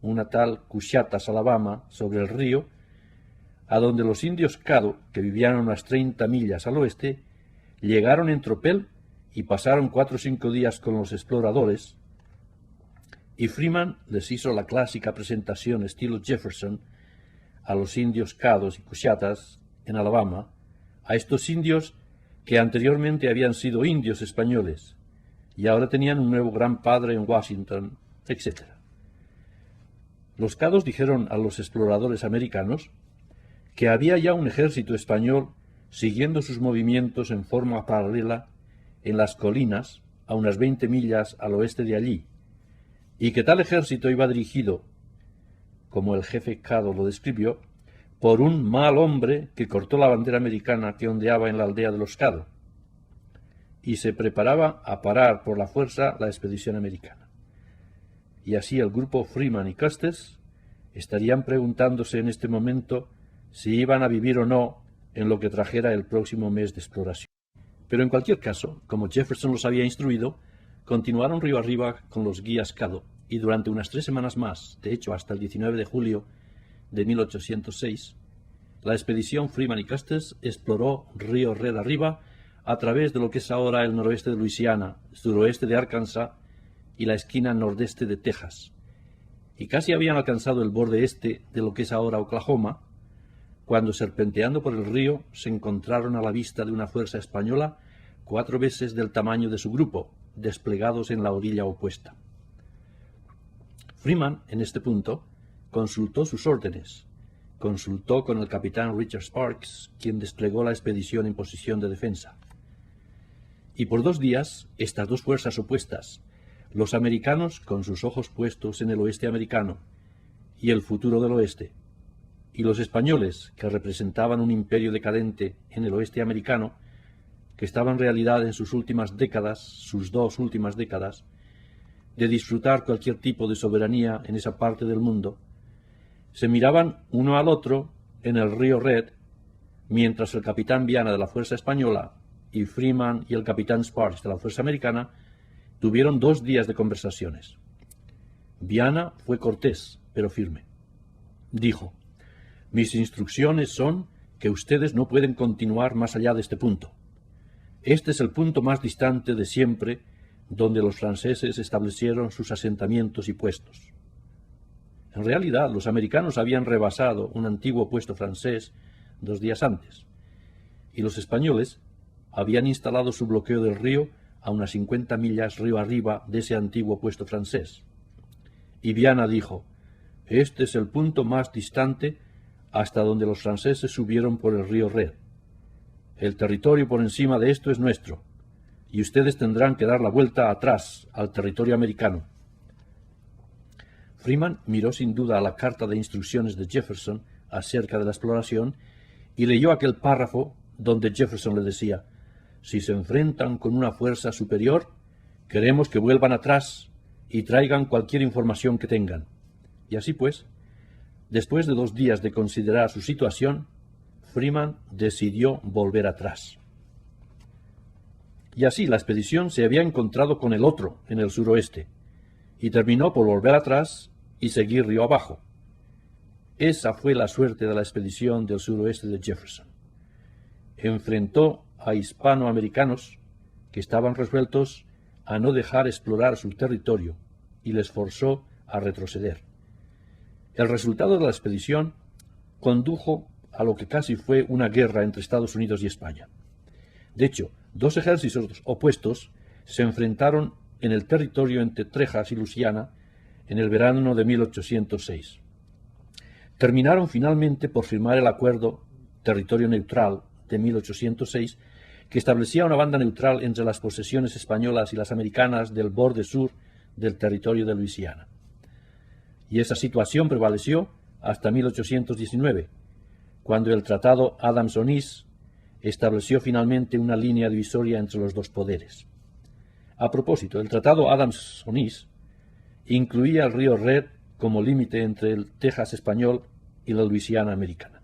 [SPEAKER 1] una tal Coushatta, Alabama, sobre el río, a donde los indios Caddo, que vivían a unas 30 millas al oeste, llegaron en tropel y pasaron 4 o 5 días con los exploradores, y Freeman les hizo la clásica presentación estilo Jefferson a los indios Caddos y Coushattas en Alabama, a estos indios que anteriormente habían sido indios españoles y ahora tenían un nuevo gran padre en Washington, etc. Los Caddos dijeron a los exploradores americanos que había ya un ejército español siguiendo sus movimientos en forma paralela en las colinas a unas 20 millas al oeste de allí, y que tal ejército iba dirigido, como el jefe Caddo lo describió, por un mal hombre que cortó la bandera americana que ondeaba en la aldea de los Caddo, y se preparaba a parar por la fuerza la expedición americana. Y así el grupo Freeman y Custis estarían preguntándose en este momento si iban a vivir o no en lo que trajera el próximo mes de exploración. Pero en cualquier caso, como Jefferson los había instruido, continuaron río arriba con los guías Cado y durante unas 3 semanas más, de hecho hasta el 19 de julio de 1806, la expedición Freeman y Custis exploró río Red arriba a través de lo que es ahora el noroeste de Luisiana, suroeste de Arkansas y la esquina nordeste de Texas, y casi habían alcanzado el borde este de lo que es ahora Oklahoma, cuando serpenteando por el río se encontraron a la vista de una fuerza española 4 veces del tamaño de su grupo, desplegados en la orilla opuesta. Freeman, en este punto, consultó sus órdenes, consultó con el capitán Richard Sparks, quien desplegó la expedición en posición de defensa. Y por 2 días, estas dos fuerzas opuestas, los americanos con sus ojos puestos en el oeste americano y el futuro del oeste, y los españoles, que representaban un imperio decadente en el oeste americano, que estaba en realidad en sus últimas décadas, sus 2 últimas décadas, de disfrutar cualquier tipo de soberanía en esa parte del mundo, se miraban uno al otro en el río Red, mientras el capitán Viana de la fuerza española y Freeman y el capitán Sparks de la fuerza americana tuvieron 2 días de conversaciones. Viana fue cortés, pero firme. Dijo: «Mis instrucciones son que ustedes no pueden continuar más allá de este punto. Este es el punto más distante de siempre donde los franceses establecieron sus asentamientos y puestos». En realidad, los americanos habían rebasado un antiguo puesto francés 2 días antes, y los españoles habían instalado su bloqueo del río a unas 50 millas río arriba de ese antiguo puesto francés. Y Viana dijo: «Este es el punto más distante hasta donde los franceses subieron por el río Red. El territorio por encima de esto es nuestro, y ustedes tendrán que dar la vuelta atrás al territorio americano». Freeman miró sin duda a la carta de instrucciones de Jefferson acerca de la exploración y leyó aquel párrafo donde Jefferson le decía: «Si se enfrentan con una fuerza superior, queremos que vuelvan atrás y traigan cualquier información que tengan». Y así pues, después de 2 días de considerar su situación, Freeman decidió volver atrás. Y así la expedición se había encontrado con el otro en el suroeste, y terminó por volver atrás y seguir río abajo. Esa fue la suerte de la expedición del suroeste de Jefferson. Enfrentó a hispanoamericanos que estaban resueltos a no dejar explorar su territorio y les forzó a retroceder. El resultado de la expedición condujo a lo que casi fue una guerra entre Estados Unidos y España. De hecho, 2 ejércitos opuestos se enfrentaron en el territorio entre Texas y Luisiana en el verano de 1806. Terminaron finalmente por firmar el acuerdo Territorio Neutral de 1806, que establecía una banda neutral entre las posesiones españolas y las americanas del borde sur del territorio de Luisiana. Y esa situación prevaleció hasta 1819, cuando el Tratado Adams-Onís estableció finalmente una línea divisoria entre los 2 poderes. A propósito, el Tratado Adams-Onís incluía el río Red como límite entre el Texas español y la Luisiana americana.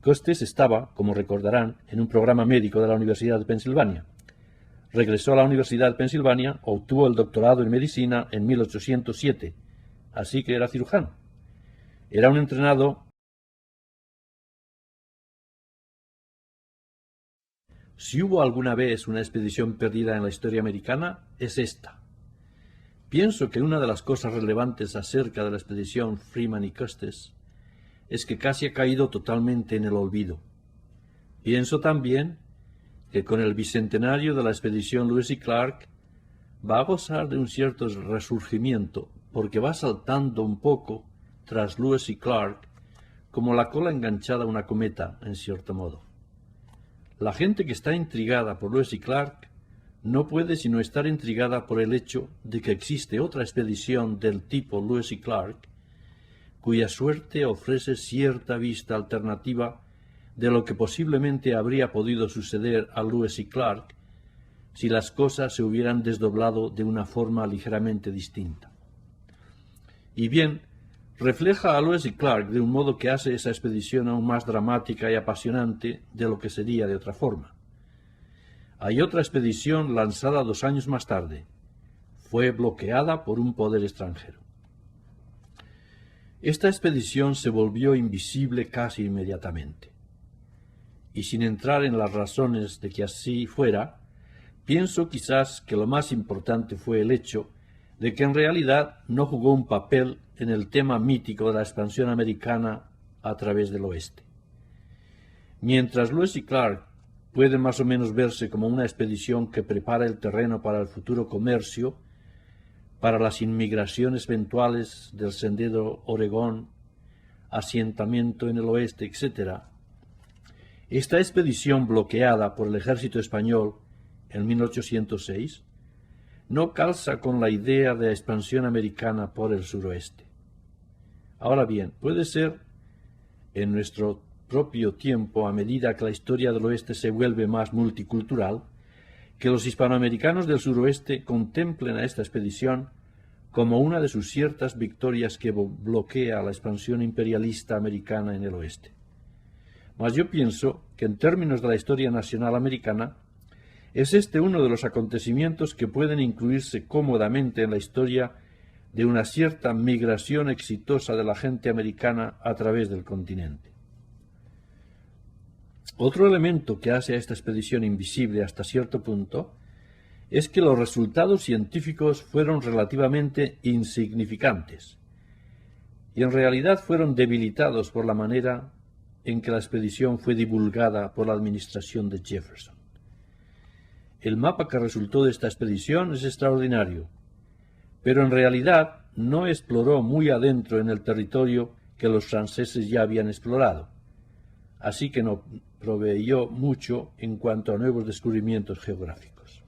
[SPEAKER 1] Custis estaba, como recordarán, en un programa médico de la Universidad de Pensilvania. Regresó a la Universidad de Pensilvania, obtuvo el doctorado en medicina en 1807, así que era cirujano. Era un entrenado. Si hubo alguna vez una expedición perdida en la historia americana, es esta. Pienso que una de las cosas relevantes acerca de la expedición Freeman y Custis es que casi ha caído totalmente en el olvido. Pienso también que con el bicentenario de la expedición Lewis y Clark va a gozar de un cierto resurgimiento, porque va saltando un poco tras Lewis y Clark como la cola enganchada a una cometa, en cierto modo. La gente que está intrigada por Lewis y Clark no puede sino estar intrigada por el hecho de que existe otra expedición del tipo Lewis y Clark, cuya suerte ofrece cierta vista alternativa de lo que posiblemente habría podido suceder a Lewis y Clark si las cosas se hubieran desdoblado de una forma ligeramente distinta. Y bien, refleja a Lewis y Clark de un modo que hace esa expedición aún más dramática y apasionante de lo que sería de otra forma. Hay otra expedición lanzada 2 años más tarde, fue bloqueada por un poder extranjero. Esta expedición se volvió invisible casi inmediatamente. Y sin entrar en las razones de que así fuera, pienso quizás que lo más importante fue el hecho de que en realidad no jugó un papel en el tema mítico de la expansión americana a través del oeste. Mientras Lewis y Clark puede más o menos verse como una expedición que prepara el terreno para el futuro comercio, para las inmigraciones eventuales del sendero Oregón, asentamiento en el oeste, etc., esta expedición bloqueada por el ejército español en 1806 no calza con la idea de expansión americana por el suroeste. Ahora bien, puede ser en nuestro propio tiempo, a medida que la historia del oeste se vuelve más multicultural, que los hispanoamericanos del suroeste contemplen a esta expedición como una de sus ciertas victorias que bloquea la expansión imperialista americana en el oeste. Mas yo pienso que en términos de la historia nacional americana, es este uno de los acontecimientos que pueden incluirse cómodamente en la historia de una cierta migración exitosa de la gente americana a través del continente. Otro elemento que hace a esta expedición invisible hasta cierto punto es que los resultados científicos fueron relativamente insignificantes y en realidad fueron debilitados por la manera en que la expedición fue divulgada por la administración de Jefferson. El mapa que resultó de esta expedición es extraordinario, pero en realidad no exploró muy adentro en el territorio que los franceses ya habían explorado, así que no proveyó mucho en cuanto a nuevos descubrimientos geográficos.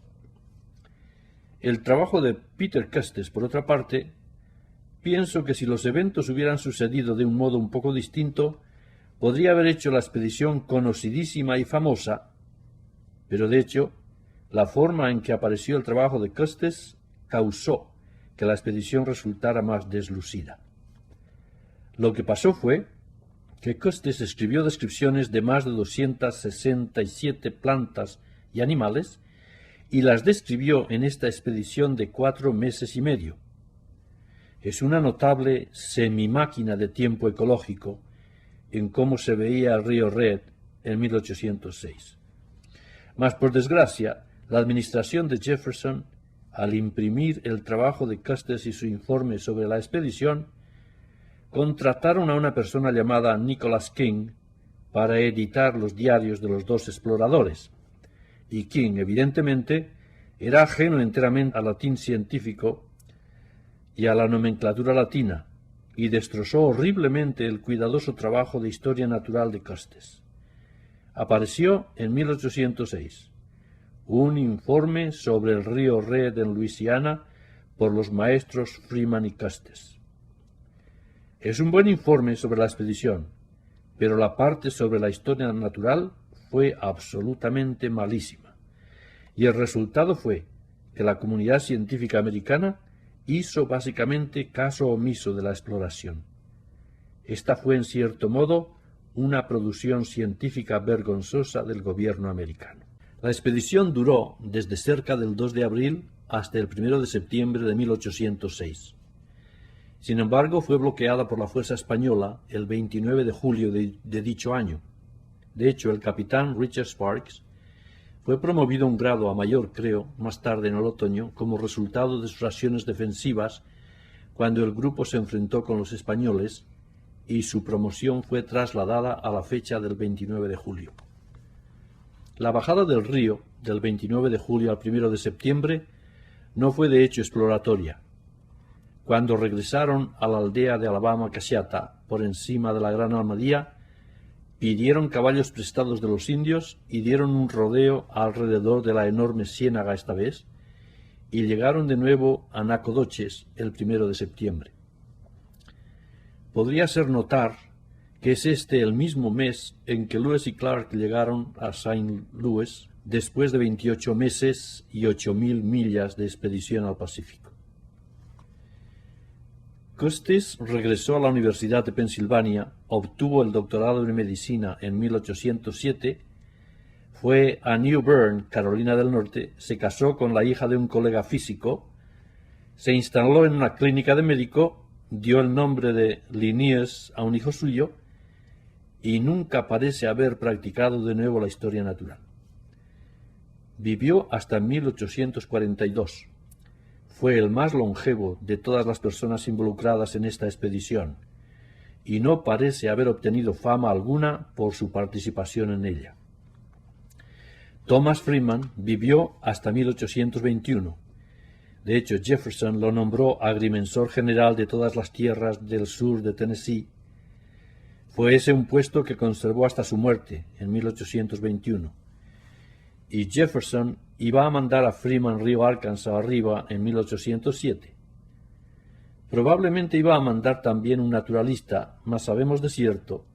[SPEAKER 1] El trabajo de Peter Custis, por otra parte, pienso que si los eventos hubieran sucedido de un modo un poco distinto, podría haber hecho la expedición conocidísima y famosa, pero de hecho, la forma en que apareció el trabajo de Custis causó que la expedición resultara más deslucida. Lo que pasó fue que Custis escribió descripciones de más de 267 plantas y animales y las describió en esta expedición de 4 meses y medio. Es una notable semimáquina de tiempo ecológico en cómo se veía el río Red en 1806. Mas, por desgracia, la administración de Jefferson, al imprimir el trabajo de Custis y su informe sobre la expedición, contrataron a una persona llamada Nicholas King para editar los diarios de los dos exploradores, y King, evidentemente, era ajeno enteramente al latín científico y a la nomenclatura latina, y destrozó horriblemente el cuidadoso trabajo de historia natural de Custis. Apareció en 1806 un informe sobre el río Red en Luisiana por los maestros Freeman y Custis. Es un buen informe sobre la expedición, pero la parte sobre la historia natural fue absolutamente malísima, y el resultado fue que la comunidad científica americana hizo básicamente caso omiso de la exploración. Esta fue, en cierto modo, una producción científica vergonzosa del gobierno americano. La expedición duró desde cerca del 2 de abril hasta el 1 de septiembre de 1806. Sin embargo, fue bloqueada por la fuerza española el 29 de julio de dicho año. De hecho, el capitán Richard Sparks fue promovido a un grado a mayor, creo, más tarde en el otoño, como resultado de sus acciones defensivas cuando el grupo se enfrentó con los españoles, y su promoción fue trasladada a la fecha del 29 de julio. La bajada del río del 29 de julio al 1 de septiembre no fue de hecho exploratoria. Cuando regresaron a la aldea de Alabama Casiata, por encima de la Gran Armadía, pidieron caballos prestados de los indios y dieron un rodeo alrededor de la enorme ciénaga esta vez, y llegaron de nuevo a Nacogdoches el 1 de septiembre. Podría ser notar que es este el mismo mes en que Lewis y Clark llegaron a St. Louis después de 28 meses y 8.000 millas de expedición al Pacífico. Custis regresó a la Universidad de Pensilvania, obtuvo el doctorado en medicina en 1807, fue a New Bern, Carolina del Norte, se casó con la hija de un colega físico, Se instaló en una clínica de médico, dio el nombre de Linnaeus a un hijo suyo y nunca parece haber practicado de nuevo la historia natural. Vivió hasta 1842. Fue el más longevo de todas las personas involucradas en esta expedición y no parece haber obtenido fama alguna por su participación en ella. Thomas Freeman vivió hasta 1821. De hecho, Jefferson lo nombró agrimensor general de todas las tierras del sur de Tennessee. Fue ese un puesto que conservó hasta su muerte, en 1821. Y Jefferson iba a mandar a Freeman río Arkansas arriba en 1807. Probablemente iba a mandar también un naturalista, mas sabemos de cierto,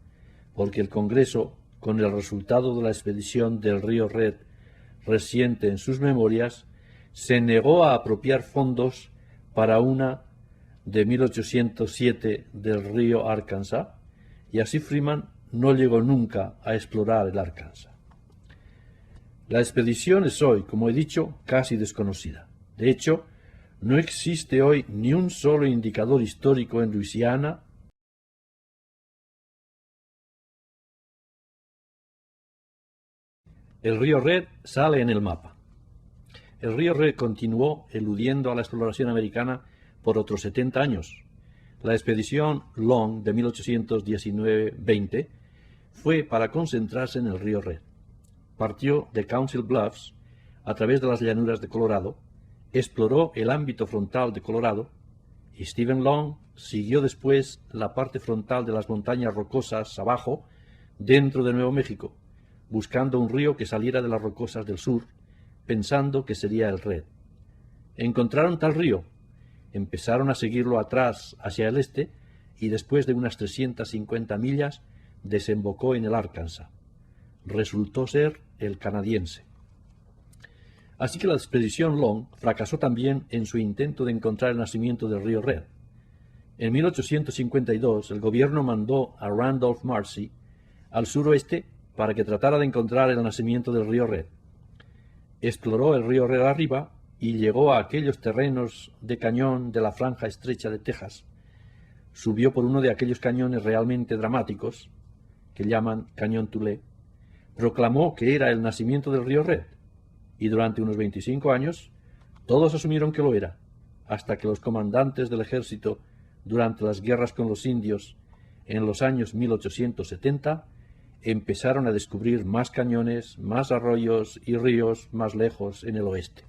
[SPEAKER 1] porque el Congreso, con el resultado de la expedición del río Red reciente en sus memorias, se negó a apropiar fondos para una de 1807 del río Arkansas, y así Freeman no llegó nunca a explorar el Arkansas. La expedición es hoy, como he dicho, casi desconocida. De hecho, no existe hoy ni un solo indicador histórico en Luisiana El río Red sale en el mapa. El río Red continuó eludiendo a la exploración americana por otros 70 años. La expedición Long de 1819-20 fue para concentrarse en el río Red. Partió de Council Bluffs a través de las llanuras de Colorado, exploró el ámbito frontal de Colorado y Stephen Long siguió después la parte frontal de las montañas rocosas abajo dentro de Nuevo México, buscando un río que saliera de las rocosas del sur, pensando que sería el Red. Encontraron tal río, empezaron a seguirlo atrás hacia el este y después de unas 350 millas desembocó en el Arkansas. Resultó ser el canadiense. Así que la expedición Long fracasó también en su intento de encontrar el nacimiento del río Red. En 1852 el gobierno mandó a Randolph Marcy al suroeste para que tratara de encontrar el nacimiento del río Red. Exploró el río Red arriba y llegó a aquellos terrenos de cañón de la franja estrecha de Texas. Subió por uno de aquellos cañones realmente dramáticos, que llaman Cañón Tulé, proclamó que era el nacimiento del río Red, y durante unos 25 años todos asumieron que lo era, hasta que los comandantes del ejército durante las guerras con los indios en los años 1870 empezaron a descubrir más cañones, más arroyos y ríos más lejos en el oeste.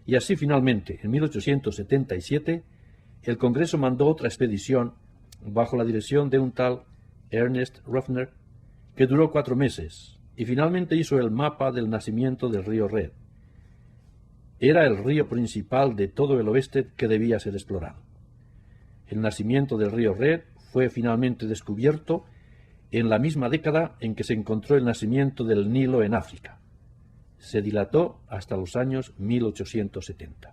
[SPEAKER 1] Y así finalmente, en 1877, el Congreso mandó otra expedición bajo la dirección de un tal Ernest Ruffner, que duró 4 meses, y finalmente hizo el mapa del nacimiento del río Red. Era el río principal de todo el oeste que debía ser explorado. El nacimiento del río Red fue finalmente descubierto en la misma década en que se encontró el nacimiento del Nilo en África. Se dilató hasta los años 1870.